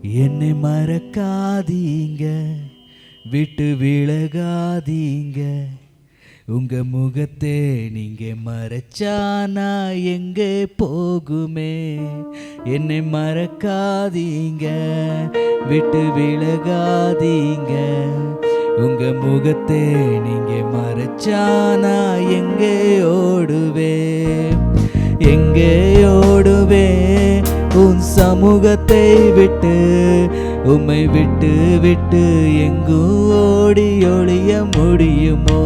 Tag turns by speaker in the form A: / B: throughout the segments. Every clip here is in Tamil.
A: என்னை மறக்காதீங்க, விட்டு விலகாதீங்க. உங்க முகத்தை நீங்க மறைச்சா நான் எங்கே போகுமே. என்னை மறக்காதீங்க, விட்டு விலகாதீங்க. உங்க முகத்தை நீங்க மறைச்சா நான் எங்கே ஓடுவேன், எங்கே ஓடுவேன் உன் சமூகத்தை விட்டு. உம்மை விட்டு விட்டு எங்கும் ஓடி ஒளிய முடியுமோ.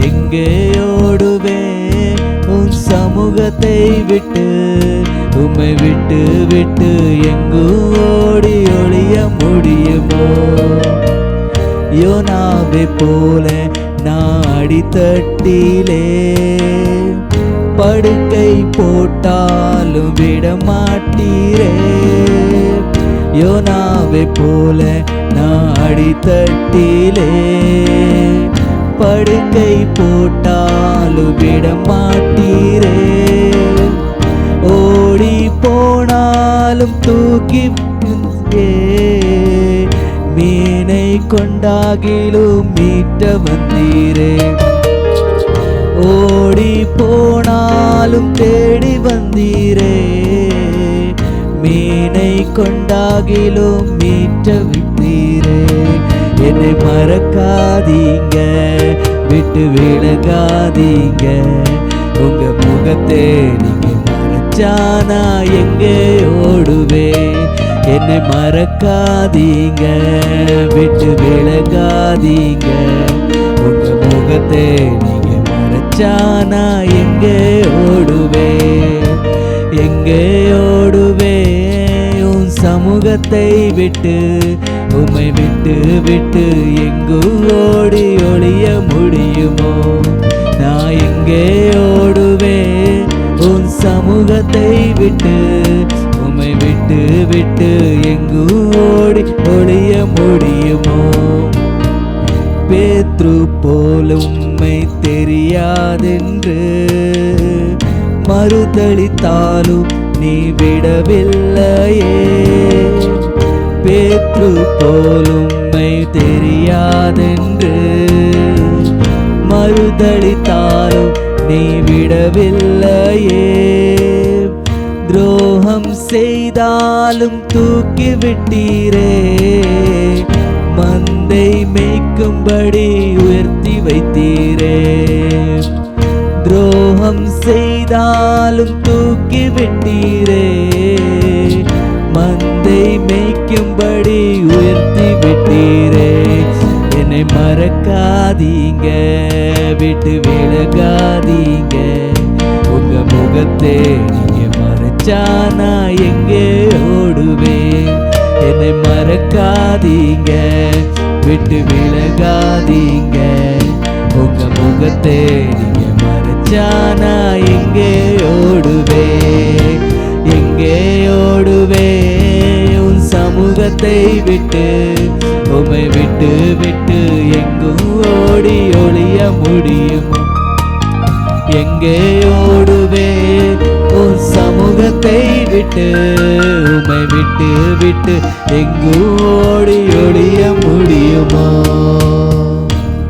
A: எங்கே ஓடுவேன் உன் சமூகத்தை விட்டு. உம்மை விட்டு விட்டு எங்கும் ஓடி ஒளிய முடியுமோ. யோனாவை போல நான் அடித்தட்டிலே படுக்கை போட்டாலும் விட மாட்டீரே. யோனாவை போல நான் அடித்தட்டிலே படுக்கை போட்டாலும் விட மாட்டீரே. ஓடி போனாலும் தூக்கி மீனை கொண்டாகிலும் மீட்ட வந்தீரே. ஓடி போனாலும் தேடி வந்தீரே. மீனை கொண்டாகிலும் மீட்ட விட்டீரே. என்னை மறக்காதீங்க, விட்டு விலகாதீங்க. உங்க முகத்தை நீங்க மறைச்சா நான் எங்கே ஓடுவேன். என்னை மறக்காதீங்க, விட்டு விலகாதீங்க. உங்க முகத்தை நீங்க மறைச்சா நான் எங்கே ஓடுவேன், எங்கே ஓடுவேன் உன் சமூகத்தை விட்டு. உம்மை விட்டு விட்டு எங்கு ஓடி ஒளிய முடியுமோ. நான் எங்கே ஓடுவேன் உன் சமூகத்தை விட்டு. உம்மை விட்டு விட்டு எங்கு ஓடி ஒளிய முடியுமோ. பேதுரு போல உம்மை தெரியாதென்று மறுதளித்தாலும் நீ விடவில்லையே. பேதுரு போல உம்மை தெரியாதென்று மறுதளித்தாலும் நீ விடவில்லையே. துரோகம் செய்தாலும் தூக்கி விட்டீரே. மந்தை மேய்க்கும்படி உயர்த்தி வைத்தீரே. துரோகம் செய்தாலும் தூக்கி விட்டீரே. மந்தை மேய்க்கும்படி உயர்த்தி விட்டீரே. என்னை மறக்காதீங்க, விட்டு விலகாதீங்க. உங்க முகத்தை நீங்க மறைச்சா நான் எங்கே ஓடுவேன். என்னை மறக்காதீங்க, விட்டு விலகாதீங்க. உங்க முகத்தை நீங்க மறைச்சா நான் எங்கே ஓடுவேன், எங்கே ஓடுவேன் உன் சமூகத்தை விட்டு. உம்மை விட்டு விட்டு எங்கும் ஓடி ஒளிய முடியுமோ. எங்கே ஓடுவேன் உன் சமூகத்தை விட்டு. உம்மை விட்டு விட்டு எங்கும் ஓடி ஒளிய முடியுமோ.